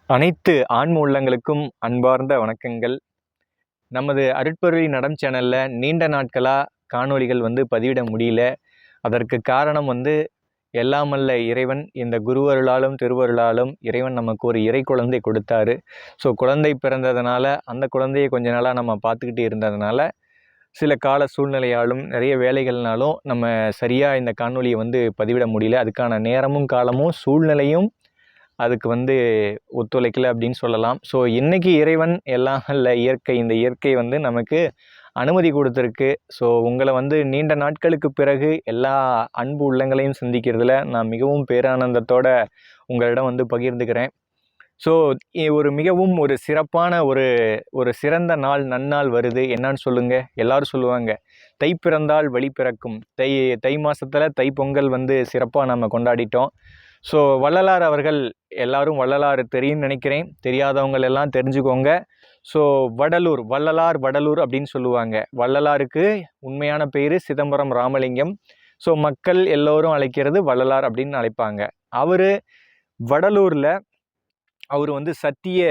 அனைத்து ஆன்ம உள்ளங்களுக்கும் அன்பார்ந்த வணக்கங்கள். நமது அருட்பொருள் நடம் சேனல்ல நீண்ட நாட்களா காணொளிகள் பதிவிட முடியல. அதற்கு காரணம் எல்லாமல்ல இறைவன் இந்த குருவருளாலும் திருவருளாலும் இறைவன் நமக்கு ஒரு இறை குழந்தை கொடுத்தாரு. ஸோ குழந்தை பிறந்ததுனால அந்த குழந்தையை கொஞ்ச நாளாக நம்ம பார்த்துக்கிட்டு இருந்ததுனால சில கால சூழ்நிலையாலும் நிறைய வேலைகள்னாலும் நம்ம சரியாக இந்த காணொளியை பதிவிட முடியல. அதுக்கான நேரமும் காலமும் சூழ்நிலையும் அதுக்கு ஒத்துழைக்கல அப்படின்னு சொல்லலாம். ஸோ இன்றைக்கி இறைவன் எல்லாம் இல்லை இயற்கை இந்த இயற்கை நமக்கு அனுமதி கொடுத்துருக்கு. ஸோ உங்களை நீண்ட நாட்களுக்கு பிறகு எல்லா அன்பு உள்ளங்களையும் சந்திக்கிறதுல நான் மிகவும் பேரானந்தத்தோட உங்களிடம் பகிர்ந்துக்கிறேன். ஸோ ஒரு மிகவும் ஒரு சிறப்பான ஒரு சிறந்த நாள் நன்னாள் வருது. என்னான்னு சொல்லுங்கள். எல்லோரும் சொல்லுவாங்க தை பிறந்தால் வழி பிறக்கும். தை மாதத்தில் தைப்பொங்கல் சிறப்பாக நம்ம கொண்டாடிட்டோம். ஸோ வள்ளலார் அவர்கள் எல்லாரும் வள்ளலார் தெரியும்னு நினைக்கிறேன். தெரியாதவங்க எல்லாம் தெரிஞ்சுக்கோங்க. ஸோ வள்ளலார் வடலூர் அப்படின்னு சொல்லுவாங்க. வள்ளலாருக்கு உண்மையான பேர் சிதம்பரம் ராமலிங்கம். ஸோ மக்கள் எல்லோரும் அழைக்கிறது வள்ளலார் அப்படின்னு அழைப்பாங்க. அவர் வடலூரில் அவர் சத்திய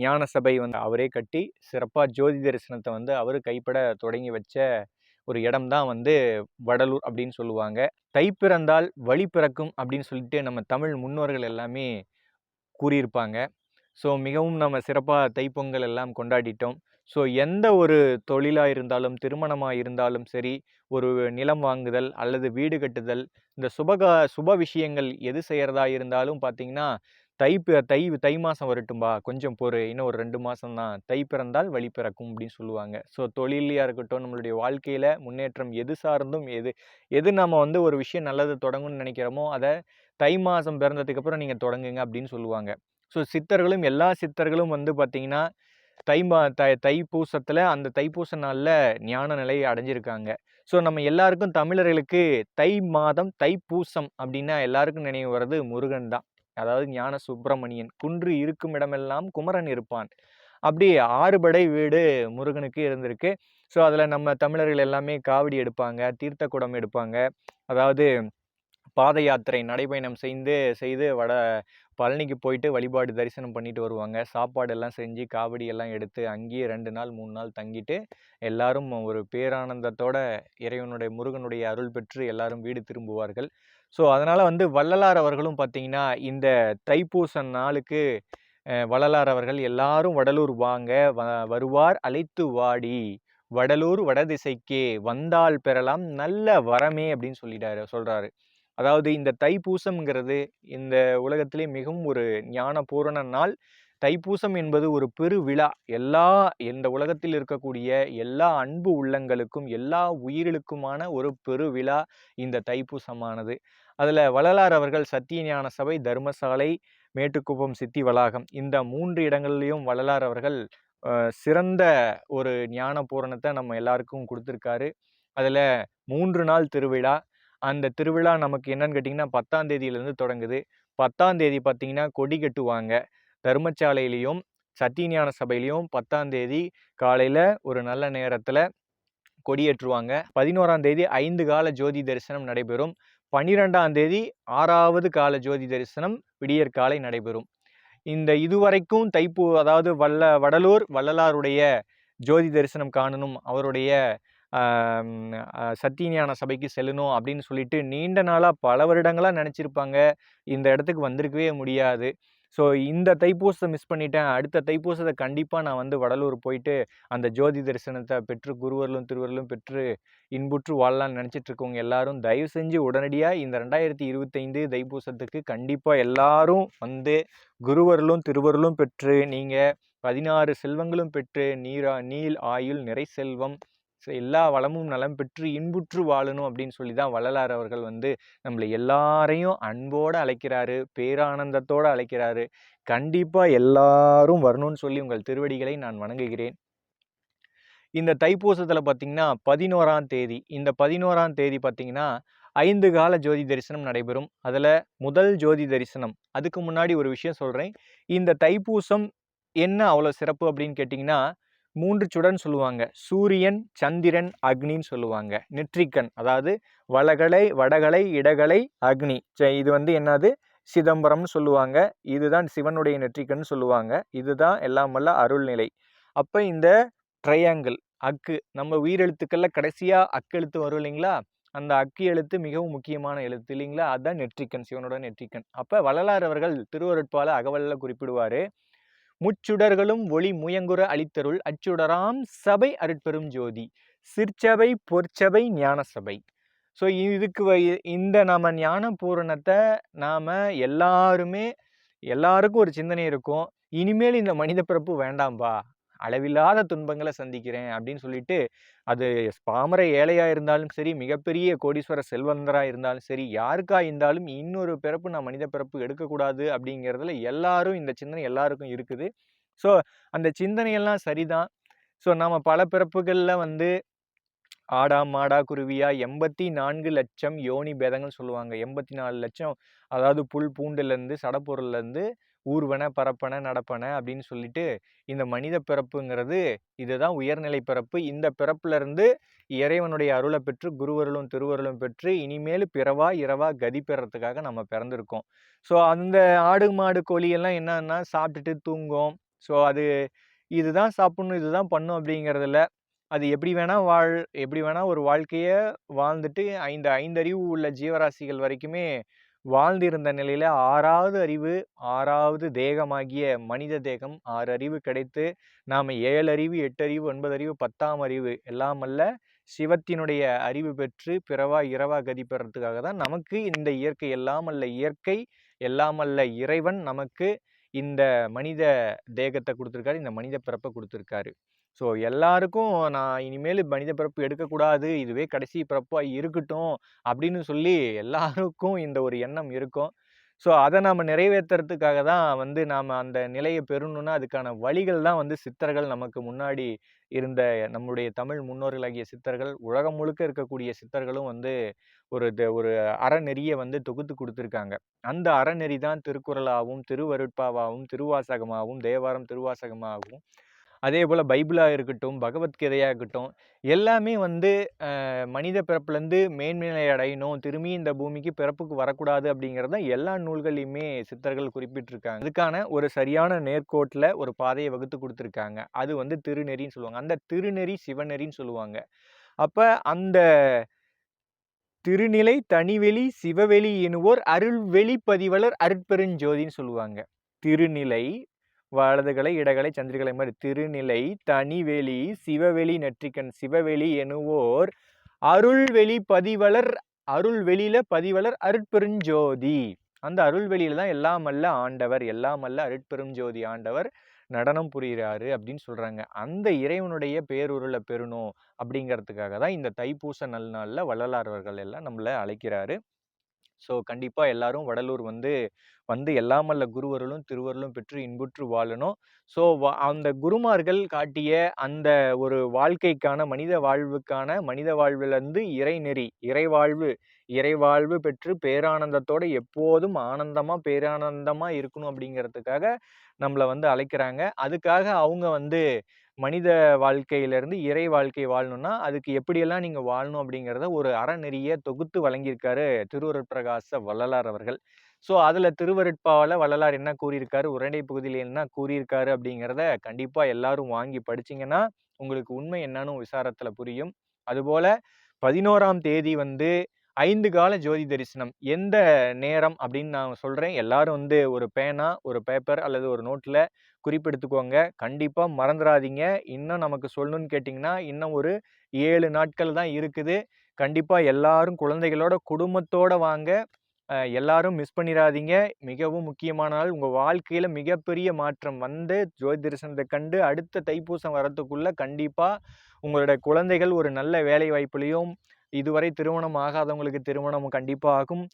ஞான சபை அவரே கட்டி சிறப்பாக ஜோதி தரிசனத்தை அவர் கைப்பட தொடங்கி வச்ச ஒரு இடம் தான் வடலூர் அப்படின்னு சொல்லுவாங்க. தை பிறந்தால் வழி பிறக்கும் அப்படின்னு சொல்லிட்டு நம்ம தமிழ் முன்னோர்கள் எல்லாமே கூறியிருப்பாங்க. ஸோ மிகவும் நம்ம சிறப்பாக தைப்பொங்கல் எல்லாம் கொண்டாடிட்டோம். ஸோ எந்த ஒரு தொழிலாக இருந்தாலும் திருமணமாக இருந்தாலும் சரி, ஒரு நிலம் வாங்குதல் அல்லது வீடு கட்டுதல், இந்த சுப விஷயங்கள் எது செய்கிறதா இருந்தாலும் பார்த்திங்கன்னா தை மாதம் வரட்டும்பா, கொஞ்சம் பொறு, இன்னும் ஒரு 2 மாதம் தான், தை பிறந்தால் வழி பிறக்கும் அப்படின்னு சொல்லுவாங்க. ஸோ தொழிலையாக இருக்கட்டும், நம்மளுடைய வாழ்க்கையில் முன்னேற்றம் எது சார்ந்தும் எது நம்ம ஒரு விஷயம் நல்லது தொடங்கும்னு நினைக்கிறோமோ அதை தை மாதம் பிறந்ததுக்கப்புறம் நீங்கள் தொடங்குங்க அப்படின்னு சொல்லுவாங்க. ஸோ சித்தர்களும் எல்லா சித்தர்களும் பார்த்திங்கன்னா தைப்பூசத்தில் அந்த தைப்பூச நாளில் ஞான நிலை அடைஞ்சிருக்காங்க. ஸோ நம்ம எல்லாருக்கும் தமிழர்களுக்கு தை மாதம் தைப்பூசம் அப்படின்னா எல்லாருக்கும் நினைவு வர்றது முருகன் தான். அதாவது ஞான சுப்பிரமணியன். குன்று இருக்கும் இடமெல்லாம் குமரன் இருப்பான். அப்படி 6 படை வீடு முருகனுக்கு இருந்திருக்கு. ஸோ அதில் நம்ம தமிழர்கள் எல்லாமே காவடி எடுப்பாங்க, தீர்த்த குடம் எடுப்பாங்க. அதாவது பாத யாத்திரை நடைபயணம் செய்து பழனிக்கு போயிட்டு வழிபாடு தரிசனம் பண்ணிட்டு வருவாங்க. சாப்பாடு எல்லாம் செஞ்சு காவடி எல்லாம் எடுத்து அங்கேயே 2 நாள் 3 நாள் தங்கிட்டு எல்லாரும் ஒரு பேரானந்தத்தோட இறைவனுடைய முருகனுடைய அருள் பெற்று எல்லாரும் வீடு திரும்புவார்கள். ஸோ அதனால் வள்ளலார் அவர்களும் பார்த்திங்கன்னா இந்த தைப்பூச நாளுக்கு வள்ளலார் அவர்கள் எல்லாரும் வடலூர் வாங்க, வருவார் அழைத்து வாடி, வடலூர் வடதிசைக்கே வந்தால் பெறலாம் நல்ல வரமே அப்படின்னு சொல்கிறாரு. அதாவது இந்த தைப்பூசம்ங்கிறது இந்த உலகத்திலே மிகவும் ஒரு ஞானபூரண நாள். தைப்பூசம் என்பது ஒரு பெரு விழா. இந்த உலகத்தில் இருக்கக்கூடிய எல்லா அன்பு உள்ளங்களுக்கும் எல்லா உயிர்களுக்குமான ஒரு பெரு விழா இந்த தைப்பூசமானது. அதில் வள்ளலார் அவர்கள் சத்திய ஞான சபை, தர்மசாலை, மேட்டுக்குப்பம் சித்தி வளாகம் இந்த 3 இடங்கள்லையும் வள்ளலார் அவர்கள் சிறந்த ஒரு ஞான பூரணத்தை நம்ம எல்லாருக்கும் கொடுத்துருக்காரு. அதில் 3 நாள் திருவிழா. அந்த திருவிழா நமக்கு என்னன்னு கேட்டிங்கன்னா 10ஆம் தேதியிலேருந்து தொடங்குது. 10ஆம் தேதி பார்த்திங்கன்னா கொடி கட்டுவாங்க. தர்மசாலையிலையும் சத்தியஞான சபையிலையும் 10ஆம் தேதி காலையில் ஒரு நல்ல நேரத்தில் கொடியேற்றுவாங்க. 11ஆம் தேதி 5 கால ஜோதி தரிசனம் நடைபெறும். 12ஆம் தேதி 6வது கால ஜோதி தரிசனம் விடியற்காலை நடைபெறும். இதுவரைக்கும் அதாவது வடலூர் வள்ளலாருடைய ஜோதி தரிசனம் காணணும், அவருடைய சத்தியஞான சபைக்கு செல்லணும் அப்படின்னு சொல்லிட்டு நீண்ட நாளாக பல வருடங்களாக நினச்சிருப்பாங்க. இந்த இடத்துக்கு வந்திருக்கவே முடியாது. ஸோ இந்த தைப்பூசத்தை மிஸ் பண்ணிட்டேன், அடுத்த தைப்பூசத்தை கண்டிப்பாக நான் வடலூர் போயிட்டு அந்த ஜோதி தரிசனத்தை பெற்று குருவர்களும் திருவர்களும் பெற்று இன்புற்று வாழலான்னு நினச்சிட்டு இருக்கவங்க எல்லாரும் தயவு செஞ்சு உடனடியாக இந்த 2025 தைப்பூசத்துக்கு கண்டிப்பாக எல்லாரும் குருவர்களும் திருவர்களும் பெற்று நீங்கள் 16 செல்வங்களும் பெற்று நீள் ஆயுள் நிறை செல்வம் எல்லா வளமும் நலம் பெற்று இன்புற்று வாழணும் அப்படின்னு சொல்லி தான் வள்ளலார் அவர்கள் நம்மளை எல்லாரையும் அன்போடு அழைக்கிறாரு, பேரானந்தத்தோடு அழைக்கிறாரு. கண்டிப்பாக எல்லாரும் வரணும்னு சொல்லி உங்கள் திருவடிகளை நான் வணங்குகிறேன். இந்த தைப்பூசத்தில் பார்த்திங்கன்னா 11ஆம் தேதி, இந்த 11ஆம் தேதி பார்த்திங்கன்னா 5 கால ஜோதி தரிசனம் நடைபெறும். அதில் முதல் ஜோதி தரிசனம். அதுக்கு முன்னாடி ஒரு விஷயம் சொல்கிறேன். இந்த தைப்பூசம் என்ன அவ்வளோ சிறப்பு அப்படின்னு கேட்டிங்கன்னா 3 சுடன் சொல்லுவாங்க. சூரியன், சந்திரன், அக்னின்னு சொல்லுவாங்க. நெற்றிக்கண், அதாவது வடகலை, இடகலை, அக்னி. இது என்னது சிதம்பரம்னு சொல்லுவாங்க. இதுதான் சிவனுடைய நெற்றிக்கண் சொல்லுவாங்க. இதுதான் எல்லாம் வல்ல அருள்நிலை. அப்போ இந்த ட்ரையாங்கிள் அக்கு, நம்ம உயிரெழுத்துக்கள்ல கடைசியா அக்கு எழுத்து வரும் இல்லைங்களா, அந்த அக்கு எழுத்து மிகவும் முக்கியமான எழுத்து இல்லைங்களா, அதுதான் நெற்றிக்கண், சிவனோட நெற்றிக்கண். அப்ப வள்ளலார் அவர்கள் திருவருட்பால அகவல்ல குறிப்பிடுவாரு, முச்சுடர்களும் ஒளி முயங்குற அளித்தருள் அச்சுடராம் சபை அருட்பெரும் ஜோதி சிற்சபை பொற்சபை ஞான சபை. ஸோ இதுக்கு இந்த நம்ம ஞான பூரணத்தை நாம எல்லாருக்கும் ஒரு சிந்தனை இருக்கும், இனிமேல் இந்த மனித பிறப்பு வேண்டாம்பா, அளவில்லாத துன்பங்களை சந்திக்கிறேன் அப்படின்னு சொல்லிட்டு, அது பாமர ஏழையா இருந்தாலும் சரி, மிகப்பெரிய கோடீஸ்வர செல்வந்தரா இருந்தாலும் சரி, யாருக்கா இருந்தாலும் இன்னொரு பிறப்பு நான் மனித பிறப்பு எடுக்கக்கூடாது அப்படிங்கிறதுல எல்லாரும் இந்த சிந்தனை எல்லாருக்கும் இருக்குது. ஸோ அந்த சிந்தனையெல்லாம் சரிதான். ஸோ நம்ம பல பிறப்புகளில் வந்து ஆடா மாடா குருவியா 84 லட்சம் யோனி பேதங்கள் சொல்லுவாங்க. 84 லட்சம், அதாவது புல் பூண்டுலேருந்து சடப்பொருள்லேருந்து ஊர்வன பரப்பன நடப்பன அப்படின்னு சொல்லிட்டு, இந்த மனித பிறப்புங்கிறது இதுதான் உயர்நிலை பிறப்பு. இந்த பிறப்புல இருந்து இறைவனுடைய அருளை பெற்று குருவருளும் திருவருளும் பெற்று இனிமேல் பிறவா இரவா கதி பெறத்துக்காக நம்ம பிறந்திருக்கோம். ஸோ அந்த ஆடு மாடு கோழி எல்லாம் என்னன்னா சாப்பிட்டுட்டு தூங்கும். ஸோ அது இதுதான் சாப்பிடணும் இதுதான் பண்ணும் அப்படிங்கிறதுல அது எப்படி வேணா ஒரு வாழ்க்கைய வாழ்ந்துட்டு ஐந்தறிவு உள்ள ஜீவராசிகள் வரைக்குமே வாழ்ந்திருந்த நிலையில ஆறாவது தேகமாகிய மனித தேகம் 6 அறிவு கிடைத்து நாம 7 அறிவு 8 அறிவு 9 அறிவு 10ஆம் அறிவு எல்லாம் அல்ல சிவத்தினுடைய அறிவு பெற்று பிறவா இரவா கதி பெறத்துக்காக தான் நமக்கு இந்த இயற்கை எல்லாம் அல்ல இறைவன் நமக்கு இந்த மனித தேகத்தை கொடுத்துருக்காரு, இந்த மனித பிறப்பை கொடுத்துருக்காரு. ஸோ எல்லாருக்கும் நான் இனிமேல் மனித பிறப்பு எடுக்கக்கூடாது, இதுவே கடைசி பிறப்பாக இருக்கட்டும் அப்படின்னு சொல்லி எல்லாருக்கும் இந்த ஒரு எண்ணம் இருக்கும். ஸோ அதை நாம் நிறைவேற்றுறதுக்காக தான் வந்து நாம் அந்த நிலையை பெறணும்னா அதுக்கான வழிகள் தான் வந்து சித்தர்கள் நமக்கு முன்னாடி இருந்த நம்முடைய தமிழ் முன்னோர்களாகிய சித்தர்கள், உலகம் முழுக்க இருக்கக்கூடிய சித்தர்களும் வந்து ஒரு அறநெறியை வந்து தொகுத்து கொடுத்துருக்காங்க. அந்த அறநெறி தான் திருக்குறளாகவும் திருவருட்பாவாகவும் திருவாசகமாகவும் தேவாரம் திருவாசகமாகவும் அதே போல் பைபிளாக இருக்கட்டும் பகவத்கீதையாக இருக்கட்டும் எல்லாமே வந்து மனித பிறப்புலேருந்து மேன்மையை அடையணும், திரும்பி இந்த பூமிக்கு பிறப்புக்கு வரக்கூடாது அப்படிங்கிறத எல்லா நூல்களையுமே சித்தர்கள் குறிப்பிட்டிருக்காங்க. அதுக்கான ஒரு சரியான நேர்கோட்டில் ஒரு பாதையை வகுத்து கொடுத்துருக்காங்க. அது வந்து திருநெறின்னு சொல்லுவாங்க. அந்த திருநெறி சிவநெறின்னு சொல்லுவாங்க. அப்போ அந்த திருநிலை தனிவெளி சிவவெளி எனுவோர் அருள்வெளி பதிவலர் அருட்பெருஞ்சோதின்னு சொல்லுவாங்க. திருநிலை வலதுகளை இடகளை சந்திரிகளை மாதிரி திருநிலை தனிவெளி சிவவெளி நெற்றிக்கண் சிவவெளி எனுவோர் அருள்வெளி பதிவலர் அருள்வெளியில பதிவலர் அருட்பெருஞ்சோதி. அந்த அருள்வெளியில தான் எல்லாம் அல்ல ஆண்டவர், எல்லாம் அல்ல அருட்பெருஞ்சோதி ஆண்டவர் நடனம் புரிகிறாரு அப்படின்னு சொல்றாங்க. அந்த இறைவனுடைய பேருருளை பெறணும் அப்படிங்கிறதுக்காக தான் இந்த தைப்பூச நல்நாளில் வள்ளலார் அவர்கள் எல்லாம் நம்மளை அழைக்கிறாரு. ஸோ கண்டிப்பாக எல்லாரும் வடலூர் வந்து எல்லாமல்ல குருவருளும் திருவருளும் பெற்று இன்புற்று வாழணும். ஸோ அந்த குருமார்கள் காட்டிய அந்த ஒரு வாழ்க்கைக்கான மனித வாழ்விலிருந்து இறைநெறி இறைவாழ்வு பெற்று பேரானந்தத்தோடு எப்போதும் பேரானந்தமாக இருக்கணும் அப்படிங்கிறதுக்காக நம்மளை வந்து அழைக்கிறாங்க. அதுக்காக அவங்க வந்து மனித வாழ்க்கையிலிருந்து இறை வாழ்க்கை வாழணும்னா அதுக்கு எப்படியெல்லாம் நீங்கள் வாழணும் அப்படிங்கிறத ஒரு அறநெறியை தொகுத்து வழங்கியிருக்காரு திருவருட்பிரகாச வள்ளலார் அவர்கள். ஸோ அதில் திருவருட்பாவில் வள்ளலார் என்ன கூறியிருக்காரு, உரைநடை பகுதியில் என்ன கூறியிருக்காரு அப்படிங்கிறத கண்டிப்பாக எல்லாரும் வாங்கி படிச்சிங்கன்னா உங்களுக்கு உண்மை என்னன்னு விசாரத்தில் புரியும். அதுபோல் 11ஆம் தேதி வந்து 5 கால ஜோதி தரிசனம் எந்த நேரம் அப்படின்னு நான் சொல்கிறேன். எல்லாரும் வந்து ஒரு பேனா ஒரு பேப்பர் அல்லது ஒரு நோட்டில் குறிப்பெடுத்துக்கோங்க. கண்டிப்பாக மறந்துடாதீங்க. இன்னும் நமக்கு சொல்லணும்னு கேட்டிங்கன்னா இன்னும் ஒரு 7 நாட்கள் தான் இருக்குது. கண்டிப்பாக எல்லாரும் குழந்தைகளோட குடும்பத்தோடு வாங்க. எல்லாரும் மிஸ் பண்ணிடாதீங்க. மிகவும் முக்கியமான நாள். உங்கள் வாழ்க்கையில் மிகப்பெரிய மாற்றம் வந்து ஜோதி தரிசனத்தை கண்டு அடுத்த தைப்பூசம் வரத்துக்குள்ளே கண்டிப்பாக உங்களோட குழந்தைகள் ஒரு நல்ல வேலை வாய்ப்புலையும், இதுவரை திருமணம் ஆகாதவங்களுக்கு திருமணம் கண்டிப்பாக ஆகும்.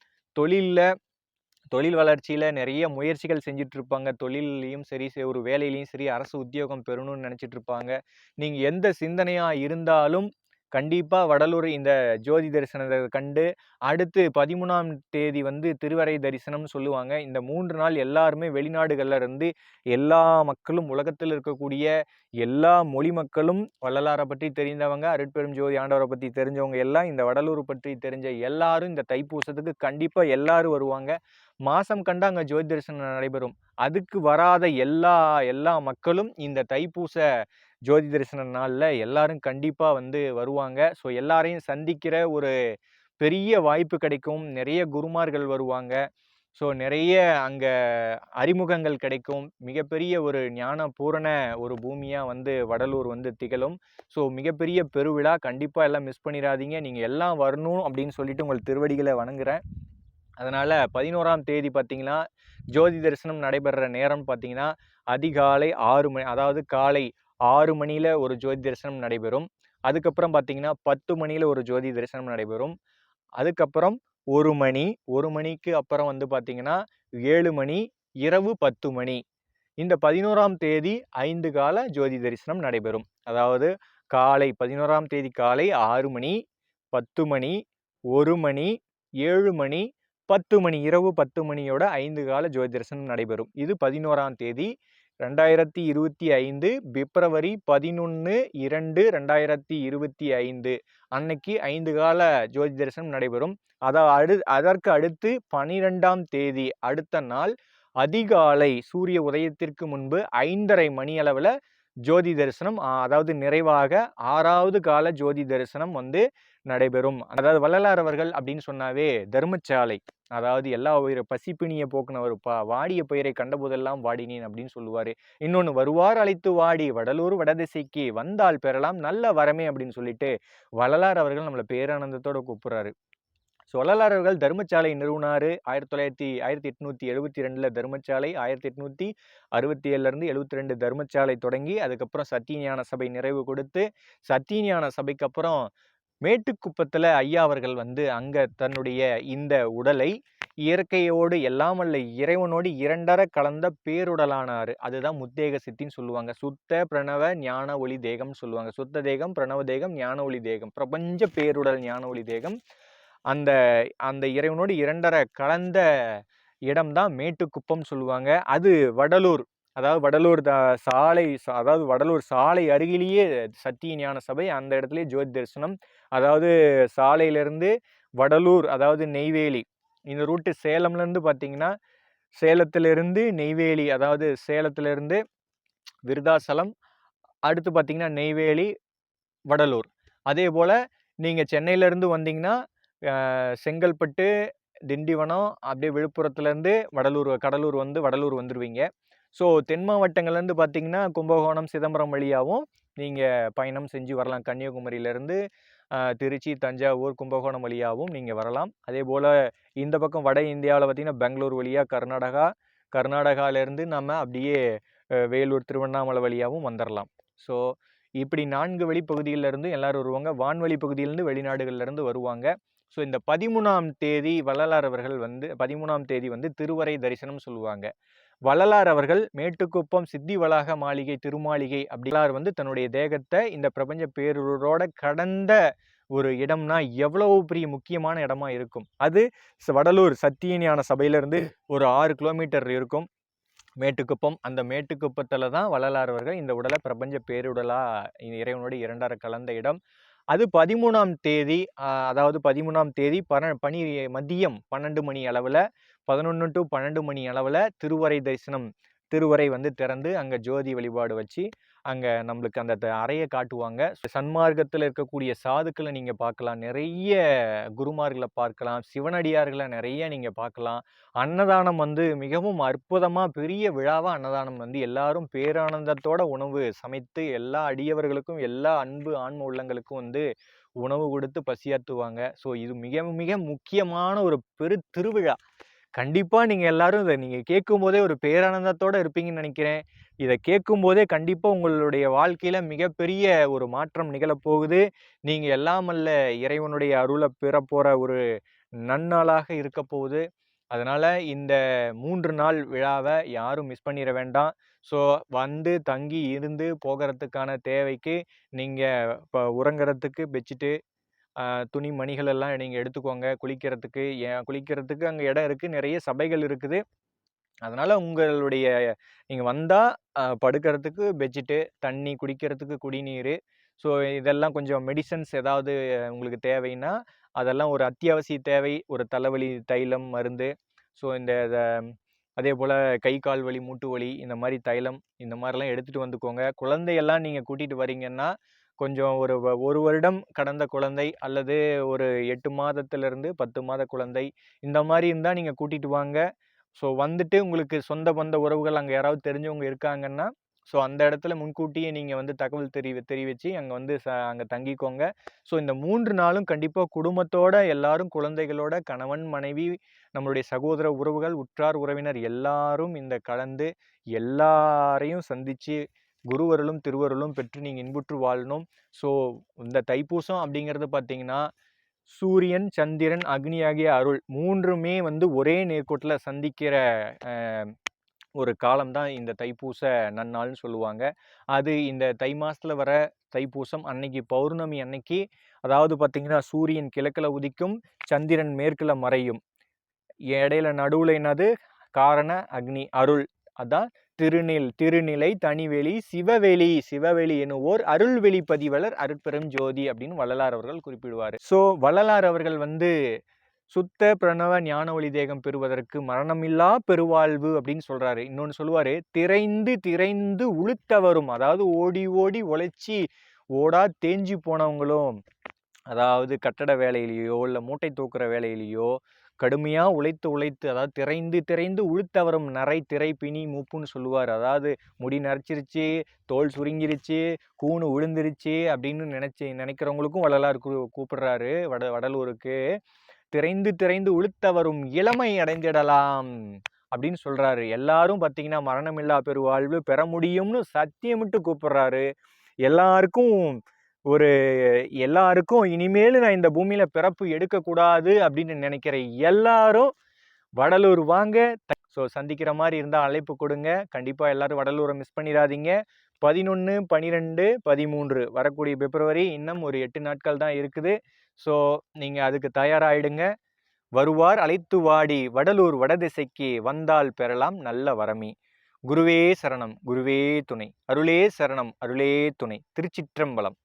தொழில் வளர்ச்சியில் நிறைய முயற்சிகள் செஞ்சுட்டு இருப்பாங்க. தொழிலையும் சரி ஒரு வேலையிலையும் சரி அரசு உத்தியோகம் பெறணும்னு நினச்சிட்டு இருப்பாங்க. நீங்கள் எந்த சிந்தனையாக இருந்தாலும் கண்டிப்பாக வடலூர் இந்த ஜோதி தரிசனத்தை கண்டு அடுத்து 13ஆம் தேதி வந்து திருவரை தரிசனம் சொல்லுவாங்க. இந்த 3 நாள் எல்லாருமே வெளிநாடுகளில் இருந்து எல்லா மக்களும், உலகத்தில் இருக்கக்கூடிய எல்லா மொழி மக்களும், வள்ளலாரை பற்றி தெரிந்தவங்க, அருட்பெரும் ஜோதி ஆண்டவரை பற்றி தெரிஞ்சவங்க எல்லாம், இந்த வடலூர் பற்றி தெரிஞ்ச எல்லாரும் இந்த தைப்பூசத்துக்கு கண்டிப்பாக எல்லாரும் வருவாங்க. மாதம் கண்டு அங்கே ஜோதி தரிசனம் நடைபெறும். அதுக்கு வராத எல்லா மக்களும் இந்த தைப்பூச ஜோதி தரிசன நாளில் எல்லாரும் கண்டிப்பாக வந்து வருவாங்க. ஸோ எல்லாரையும் சந்திக்கிற ஒரு பெரிய வாய்ப்பு கிடைக்கும். நிறைய குருமார்கள் வருவாங்க. ஸோ நிறைய அங்கே அறிமுகங்கள் கிடைக்கும். மிகப்பெரிய ஒரு ஞான பூரண ஒரு பூமியாக வந்து வடலூர் வந்து திகழும். ஸோ மிகப்பெரிய பெருவிழா. கண்டிப்பாக எல்லாம் மிஸ் பண்ணிடாதீங்க. நீங்கள் எல்லாம் வரணும் அப்படின்னு சொல்லிட்டு உங்கள் திருவடிகளை வணங்குறேன். அதனால் 11ஆம் தேதி பார்த்தீங்கன்னா ஜோதி தரிசனம் நடைபெறுற நேரம் பார்த்தீங்கன்னா அதிகாலை 6 மணி, அதாவது காலை 6 மணியில் ஒரு ஜோதி தரிசனம் நடைபெறும். அதுக்கப்புறம் பார்த்தீங்கன்னா 10 மணியில் ஒரு ஜோதி தரிசனம் நடைபெறும். அதுக்கப்புறம் 1 மணி, 1 மணிக்கு அப்புறம் வந்து பார்த்தீங்கன்னா 7 மணி, இரவு 10 மணி. இந்த 11ஆம் தேதி 5 கால ஜோதி தரிசனம் நடைபெறும். அதாவது காலை 11ஆம் தேதி காலை 6 மணி, 10 மணி, 1 மணி, 7 மணி, 10 மணி, இரவு 10 மணியோட 5 கால ஜோதி தரிசனம் நடைபெறும். இது 11ஆம் தேதி 2025 பிப்ரவரி 11/2/2025 அன்னைக்கு 5 கால ஜோதி தரிசனம் நடைபெறும். அதற்கு அடுத்து 12ஆம் தேதி அடுத்த நாள் அதிகாலை சூரிய உதயத்திற்கு முன்பு 5:30 மணி அளவில் ஜோதி தரிசனம், அதாவது நிறைவாக 6வது கால ஜோதி தரிசனம் வந்து நடைபெறும். அதாவது வள்ளலார் அவர்கள் அப்படின்னு சொன்னாவே தர்மசாலை, அதாவது எல்லா உயிரை பசிப்பிணியை போக்குனவருப்பா, வாடிய பயிரை கண்டபோதெல்லாம் வாடினேன் அப்படின்னு சொல்லுவாரு. இன்னொன்று, வருவார் அழைத்து வாடி வடலூர் வடதிசைக்கு வந்தால் பெறலாம் நல்ல வரமே அப்படின்னு சொல்லிட்டு வள்ளலார் அவர்கள் நம்மளை பேரானந்தத்தோட கூப்பிடுறாரு. ஸோ வள்ளலார் அவர்கள் தர்மசாலை நிறுவனார். 1872 தர்மசாலை, 1867 72 தர்மசாலை தொடங்கி அதுக்கப்புறம் சத்தியஞான சபை நிறைவு கொடுத்து, சத்தியஞான சபைக்கு அப்புறம் மேட்டுக்குப்பத்தில் ஐயா அவர்கள் வந்து அங்கே தன்னுடைய இந்த உடலை இயற்கையோடு எல்லாமல்ல இறைவனோடு இரண்டர கலந்த பேருடலானார். அதுதான் முத்தேக சித்தின்னு சொல்லுவாங்க. சுத்த பிரணவ ஞான ஒளி தேகம் சொல்லுவாங்க. சுத்த தேகம், பிரணவ தேகம், ஞான ஒளி தேகம், பிரபஞ்ச பேருடல் ஞான ஒளி தேகம். அந்த அந்த இறைவனோடு இரண்டர கலந்த இடம்தான் மேட்டுக்குப்பம் சொல்லுவாங்க. அது வடலூர், அதாவது வடலூர் சாலை, அதாவது வடலூர் சாலை அருகிலேயே சத்திய ஞான சபை, அந்த இடத்துலயே ஜோதி தரிசனம். அதாவது சாலையிலிருந்து வடலூர், அதாவது நெய்வேலி இந்த ரூட்டு, சேலம்லேருந்து பார்த்தீங்கன்னா சேலத்திலிருந்து நெய்வேலி, அதாவது சேலத்திலிருந்து விருதாசலம், அடுத்து பார்த்தீங்கன்னா நெய்வேலி, வடலூர். அதே போல் நீங்கள் சென்னையிலேருந்து வந்தீங்கன்னா செங்கல்பட்டு, திண்டிவனம், அப்படியே விழுப்புரத்துலேருந்து கடலூர் வந்துடுவீங்க. ஸோ தென் மாவட்டங்கள்லேருந்து பார்த்தீங்கன்னா கும்பகோணம், சிதம்பரம் வழியாகவும் நீங்கள் பயணம் செஞ்சு வரலாம். கன்னியாகுமரியிலேருந்து திருச்சி, தஞ்சாவூர், கும்பகோணம் வழியாகவும் நீங்கள் வரலாம். அதே போல் இந்த பக்கம் வட இந்தியாவில் பார்த்தீங்கன்னா பெங்களூர் வழியாக கர்நாடகாவிலேருந்து நம்ம அப்படியே வேலூர், திருவண்ணாமலை வழியாகவும் வந்துடலாம். ஸோ இப்படி 4 வழிப்பகுதியிலேருந்து எல்லோரும் வருவாங்க. வான்வழி பகுதியிலேருந்து வெளிநாடுகள்லேருந்து வருவாங்க. ஸோ இந்த 13ஆம் தேதி வள்ளலார் அவர்கள் வந்து 13ஆம் தேதி வந்து திருவரை தரிசனம் சொல்லுவாங்க. வள்ளலார் அவர்கள் மேட்டுக்குப்பம் சித்தி வளாக மாளிகை, திருமாளிகை அப்படிலார் வந்து தன்னுடைய தேகத்தை இந்த பிரபஞ்ச பேரூரோட கடந்த ஒரு இடம்னா எவ்வளவு பெரிய முக்கியமான இடமா இருக்கும். அது வடலூர் சத்தியஞான சபையிலிருந்து ஒரு 6 கிலோமீட்டர் இருக்கும் மேட்டுக்குப்பம். அந்த மேட்டுக்குப்பத்தில் தான் வள்ளலார் அவர்கள் இந்த உடலை பிரபஞ்ச பேருடலா இறைவனோட இரண்டர கலந்த இடம். அது 13ஆம் தேதி, அதாவது 13ஆம் தேதி மதியம் 12 மணி அளவில், 11 to 12 மணி அளவில் திருவரை வந்து திறந்து அங்கே ஜோதி வழிபாடு வச்சு அங்கே நம்மளுக்கு அந்த அறையை காட்டுவாங்க. சன்மார்க்கத்தில் இருக்கக்கூடிய சாதுக்களை நீங்கள் பார்க்கலாம், நிறைய குருமார்களை பார்க்கலாம், சிவனடியார்களை நிறைய நீங்கள் பார்க்கலாம். அன்னதானம் வந்து மிகவும் அற்புதமாக பெரிய விழாவாக அன்னதானம் வந்து எல்லாரும் பேரானந்தத்தோட உணவு சமைத்து எல்லா அடியவர்களுக்கும், எல்லா அன்பு ஆன்ம உள்ளங்களுக்கும் வந்து உணவு கொடுத்து பசியாற்றுவாங்க. ஸோ இது மிக மிக முக்கியமான ஒரு திருவிழா. கண்டிப்பாக நீங்கள் எல்லாரும் இதை நீங்கள் கேட்கும் போதே ஒரு பேரானந்தத்தோடு இருப்பீங்கன்னு நினைக்கிறேன். இதை கேட்கும் போதே கண்டிப்பாக உங்களுடைய வாழ்க்கையில் மிகப்பெரிய ஒரு மாற்றம் நிகழப்போகுது. நீங்கள் எல்லாமல்ல இறைவனுடைய அருளை பெற போகிற ஒரு நன்னாளாக இருக்க போகுது. அதனால் இந்த 3 நாள் விழாவை யாரும் மிஸ் பண்ணிட வேண்டாம். ஸோ வந்து தங்கி இருந்து போகிறதுக்கான தேவைக்கு நீங்கள் இப்போ உறங்குறதுக்கு பெட்ஷீட்டு, துணி மணிகள் எல்லாம் நீங்கள் எடுத்துக்கோங்க. குளிக்கிறதுக்கு அங்கே இடம் இருக்குது, நிறைய சபைகள் இருக்குது. அதனால் உங்களுடைய நீங்கள் வந்தால் படுக்கிறதுக்கு பெட்ஷீட்டு, தண்ணி குடிக்கிறதுக்கு குடிநீர், ஸோ இதெல்லாம் கொஞ்சம் மெடிசன்ஸ் ஏதாவது உங்களுக்கு தேவைன்னா அதெல்லாம் ஒரு அத்தியாவசிய தேவை. ஒரு தலைவலி தைலம், மருந்து, ஸோ அதே போல் கை கால் வலி, மூட்டு வலி, இந்த மாதிரி தைலம் இந்த மாதிரிலாம் எடுத்துகிட்டு வந்துக்கோங்க. குழந்தையெல்லாம் நீங்கள் கூட்டிகிட்டு வரீங்கன்னா கொஞ்சம் ஒரு வருடம் கடந்த குழந்தை அல்லது ஒரு 8 மாதத்திலிருந்து 10 மாத குழந்தை இந்த மாதிரி இருந்தால் நீங்கள் கூட்டிகிட்டு வாங்க. ஸோ வந்துட்டு உங்களுக்கு சொந்த பந்த உறவுகள் அங்கே யாராவது தெரிஞ்சவங்க இருக்காங்கன்னா ஸோ அந்த இடத்துல முன்கூட்டியே நீங்கள் வந்து தகவல் தெரிவித்து அங்கே வந்து அங்கே தங்கிக்கோங்க. ஸோ இந்த 3 நாளும் கண்டிப்பாக குடும்பத்தோட எல்லாரும், குழந்தைகளோட, கணவன் மனைவி, நம்மளுடைய சகோதர உறவுகள், உற்றார் உறவினர் எல்லாரும் இந்த கலந்து எல்லாரையும் சந்தித்து குருவருளும் திருவருளும் பெற்று நீங்கள் இன்புற்று வாழணும். ஸோ இந்த தைப்பூசம் அப்படிங்கிறது பார்த்தீங்கன்னா சூரியன், சந்திரன், அக்னி ஆகிய அருள் 3மே வந்து ஒரே நேர்கோட்டில் சந்திக்கிற ஒரு காலம்தான் இந்த தைப்பூச நன்னாள்னு சொல்லுவாங்க. அது இந்த தை மாதத்தில் வர தைப்பூசம் அன்னைக்கு, பௌர்ணமி அன்னைக்கு, அதாவது பார்த்தீங்கன்னா சூரியன் கிழக்கில் உதிக்கும், சந்திரன் மேற்கில் மறையும், இடையில நடுவில் என்னது காரண அக்னி அருள், அதான் திருநிலை தனிவெளி சிவவெளி எனுவோர் அருள்வெளி பதிவலர் அருட்பெரும் ஜோதி அப்படின்னு வள்ளலார் அவர்கள் குறிப்பிடுவார். ஸோ வள்ளலார் அவர்கள் வந்து சுத்த பிரணவ ஞான ஒளி தேகம் பெறுவதற்கு மரணமில்லா பெருவாழ்வு அப்படின்னு சொல்றாரு. இன்னொன்று சொல்லுவாரு, திரைந்து உளுத்தவரும், அதாவது ஓடி ஓடி உழைச்சி ஓடா தேஞ்சி போனவங்களும், அதாவது கட்டட வேலையிலையோ இல்லை மூட்டை தூக்குற வேலையிலையோ கடுமையாக உழைத்து அதாவது திரைந்து உளுத்தவரும் நரை திரை பிணி மூப்புன்னு சொல்லுவார். அதாவது முடி நரைச்சிருச்சு, தோல் சுருங்கிருச்சு, கூணு விழுந்துருச்சு அப்படின்னு நினைக்கிறவங்களுக்கும் வள்ளலார் கூப்பிடுறாரு வடலூருக்கு. திரைந்து உளுத்தவரும் இளமை அடைந்திடலாம் அப்படின்னு சொல்றாரு. எல்லாரும் பார்த்தீங்கன்னா மரணமில்லா பெருவாழ்வு பெற முடியும்னு சத்தியமிட்டு கூப்பிடுறாரு. எல்லாருக்கும் இனிமேல் நான் இந்த பூமியில பிறப்பு எடுக்கக்கூடாது அப்படின்னு நினைக்கிற எல்லாரும் வடலூர் வாங்க. ஸோ சந்திக்கிற மாதிரி இருந்தால் அழைப்பு கொடுங்க. கண்டிப்பாக எல்லாரும் வடலூரை மிஸ் பண்ணிடாதீங்க. 11, 12, 13 வரக்கூடிய பிப்ரவரி இன்னும் ஒரு 8 நாட்கள் தான் இருக்குது. ஸோ நீங்கள் அதுக்கு தயாராகிடுங்க. வருவார் அழைத்து வாடி வடலூர் வடதிசைக்கு வந்தால் பெறலாம் நல்ல வரமி. குருவே சரணம், குருவே துணை, அருளே சரணம், அருளே துணை. திருச்சிற்றம்பலம்.